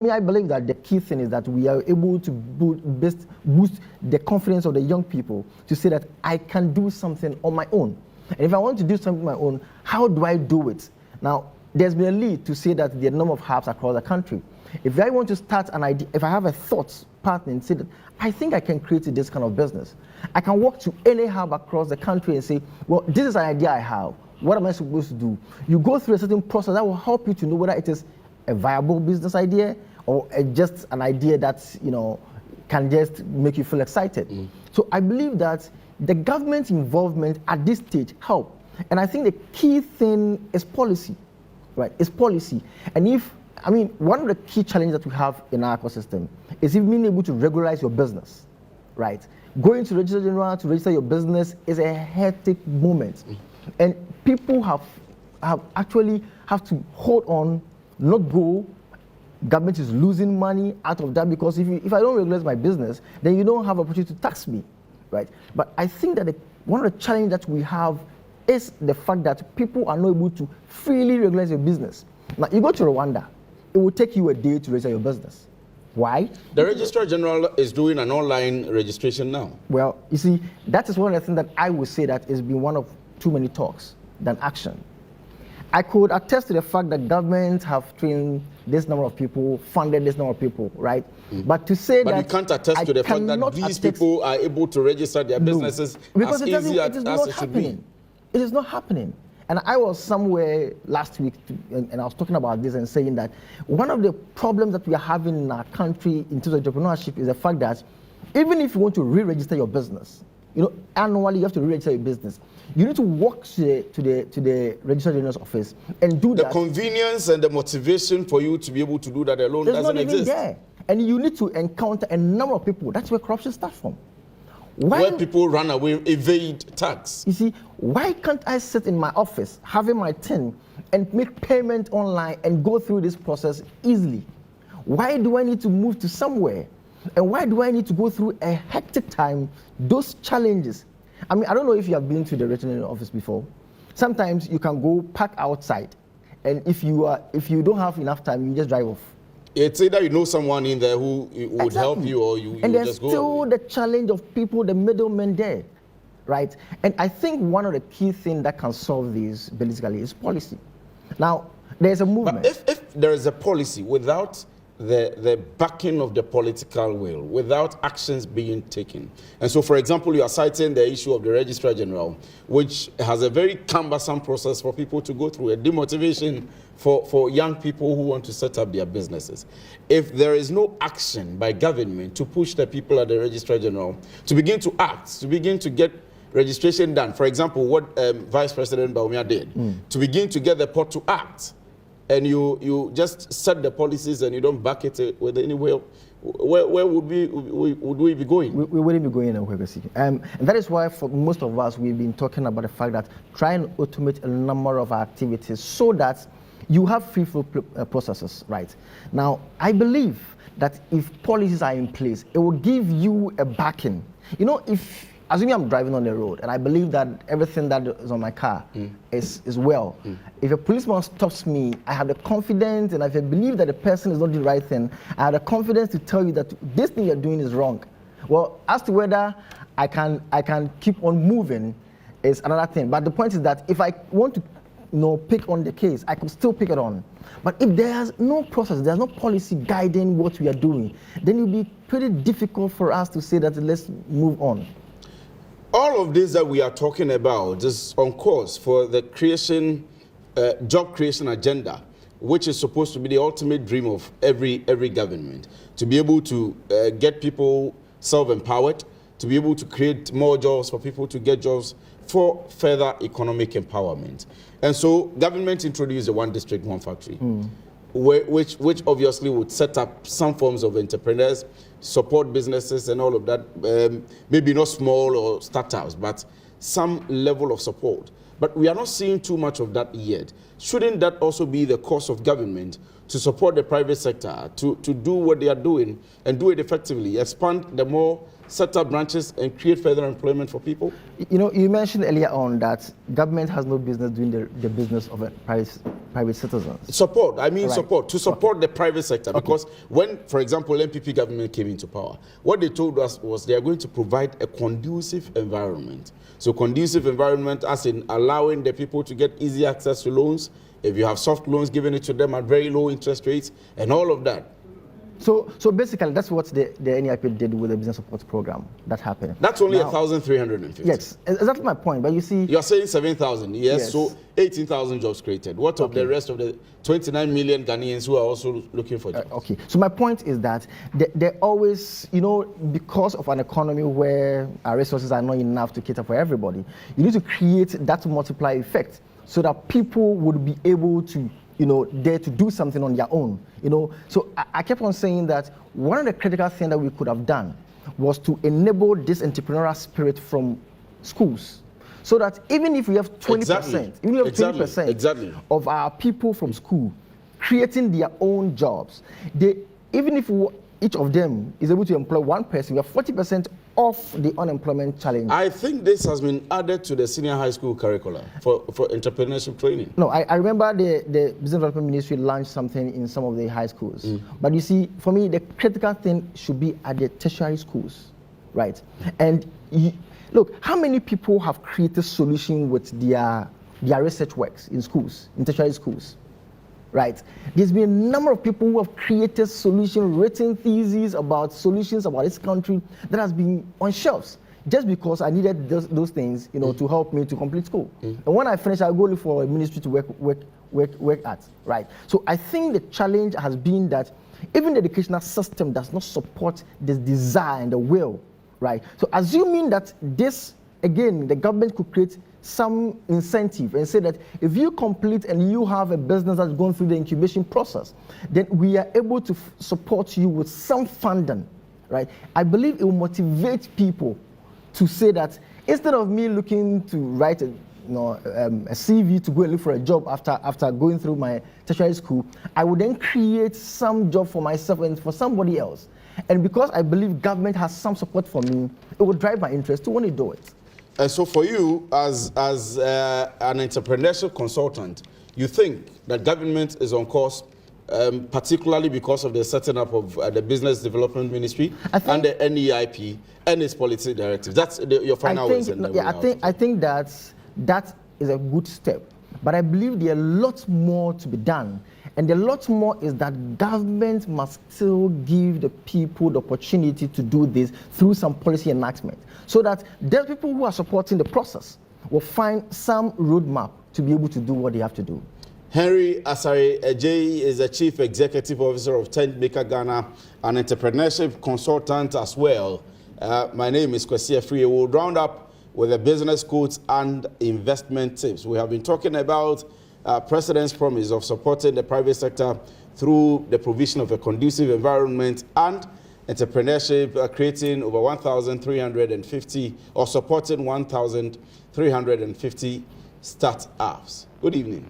I believe that the key thing is that we are able to boost the confidence of the young people to say that I can do something on my own. And if I want to do something on my own, how do I do it? Now, there's been a lead to say that there are a number of hubs across the country. If I want to start an idea, if I have a thought partner and say that I think I can create this kind of business, I can walk to any hub across the country and say, well, this is an idea I have. What am I supposed to do? You go through a certain process that will help you to know whether it is a viable business idea or just an idea that, you know, can just make you feel excited. So I believe that the government involvement at this stage help. And I think the key thing is policy, right? It's policy. And one of the key challenges that we have in our ecosystem is being able to regularize your business, right? Going to Register General to register your business is a hectic moment. And people have to hold on, not go. Government is losing money out of that because if I don't regulate my business, then you don't have an opportunity to tax me, right? But I think that one of the challenges that we have is the fact that people are not able to freely regulate your business. Now, you go to Rwanda, it will take you a day to register your business. Why? The Registrar General is doing an online registration now. Well, you see, that is one of the things that I would say that has been one of too many talks than action. I could attest to the fact that governments have trained this number of people, funded this number of people, right? But to say that... But you can't attest to the fact that these people are able to register their businesses as easy as it should be. It is not happening. And I was somewhere last week and I was talking about this and saying that one of the problems that we are having in our country in terms of entrepreneurship is the fact that even if you want to re-register your business, you know, annually you have to re-register your business. You need to walk to the Registrar General's office and do that. The convenience and the motivation for you to be able to do that alone doesn't exist. There. And you need to encounter a number of people. That's where corruption starts from. Where people run away, evade tax. You see, why can't I sit in my office, having my tin, and make payment online and go through this process easily? Why do I need to move to somewhere? And why do I need to go through a hectic time, those challenges? I mean, I don't know if you have been to the regional office before. Sometimes you can go park outside, and if you don't have enough time, you just drive off. It's either you know someone in there who would help you, or you just go. And there's still the challenge of people, the middlemen there, right? And I think one of the key things that can solve this basically is policy. Now, there's a movement. But if there is a policy without the backing of the political will, without actions being taken. And so, for example, you are citing the issue of the Registrar General, which has a very cumbersome process for people to go through, a demotivation for young people who want to set up their businesses. If there is no action by government to push the people at the Registrar General to begin to act, to begin to get registration done, for example, what Vice President Bawumia did, to begin to get the port to act, and you just set the policies and you don't back it with anywhere, where would we be going? We wouldn't be going anywhere. And that is why for most of us, we've been talking about the fact that trying to automate a number of activities so that you have free-flow processes, right? Now, I believe that if policies are in place, it will give you a backing. You know, assuming I'm driving on the road and I believe that everything that is on my car is well. If a policeman stops me, I have the confidence, and if I believe that the person is not doing the right thing, I have the confidence to tell you that this thing you're doing is wrong. Well, as to whether I can keep on moving is another thing. But the point is that if I want to pick on the case, I could still pick it on. But if there's no process, there's no policy guiding what we are doing, then it will be pretty difficult for us to say that let's move on. All of this that we are talking about is on course for the job creation agenda, which is supposed to be the ultimate dream of every government, to be able to get people self-empowered, to be able to create more jobs for people to get jobs for further economic empowerment. And so government introduced the one district, one factory, which obviously would set up some forms of entrepreneurs, support businesses and all of that, maybe not small or startups, but some level of support. But we are not seeing too much of that yet. Shouldn't that also be the course of government to support the private sector, to do what they are doing and do it effectively, expand the more set up branches and create further employment for people? You know, you mentioned earlier on that government has no business doing the business of a private citizens. Support, I mean Right. support the private sector. Because when, for example, NPP government came into power, what they told us was they are going to provide a conducive environment. So conducive environment as in allowing the people to get easy access to loans. If you have soft loans, giving it to them at very low interest rates and all of that. So basically, that's what the NEIP did with the business support program. That happened. That's only Now, 1,350. Yes, exactly my point. But you see, You're saying 7,000, yes, Yes. so 18,000 jobs created. What of the rest of the 29 million Ghanaians who are also looking for jobs? okay. So my point is that they always, you know, because of an economy where our resources are not enough to cater for everybody, you need to create that multiplier effect so that people would be able to, you know, dare to do something on their own. You know, so I kept on saying that one of the critical things that we could have done was to enable this entrepreneurial spirit from schools. So that even if we have 20%, even if we have 20% of our people from school creating their own jobs, even if each of them is able to employ one person, we have 40% off the unemployment challenge. I think this has been added to the senior high school curricula for entrepreneurship training. No, I remember the Business Development Ministry launched something in some of the high schools. But you see, for me, the critical thing should be at the tertiary schools, right? And look, how many people have created solutions with their research works in schools, in tertiary schools? Right. There's been a number of people who have created solutions, written theses about solutions about this country that has been on shelves just because I needed those things, you know, to help me to complete school. And when I finish, I'll go look for a ministry to work at. Right. So I think the challenge has been that even the educational system does not support this desire and the will. Right. So assuming that this, again, the government could create some incentive and say that if you complete and you have a business that's going through the incubation process, then we are able to support you with some funding, right? I believe it will motivate people to say that instead of me looking to write a CV to go and look for a job after going through my tertiary school, I would then create some job for myself and for somebody else. And because I believe government has some support for me, it will drive my interest to want to do it. So for you, as an entrepreneurship consultant, you think that government is on course, particularly because of the setting up of the Business Development Ministry and the NEIP and its policy directives? That's your final words. I think that is a good step. But I believe there are lots more to be done. And the lot more is that government must still give the people the opportunity to do this through some policy enactment, so that the people who are supporting the process will find some roadmap to be able to do what they have to do. Agyei Asare is the Chief Executive Officer of Tentmaker Ghana, an entrepreneurship consultant as well. My name is Kwesi Afriye. We'll round up with the business quotes and investment tips. We have been talking about President's promise of supporting the private sector through the provision of a conducive environment and entrepreneurship, creating over 1,350 or supporting 1,350 startups. Good evening.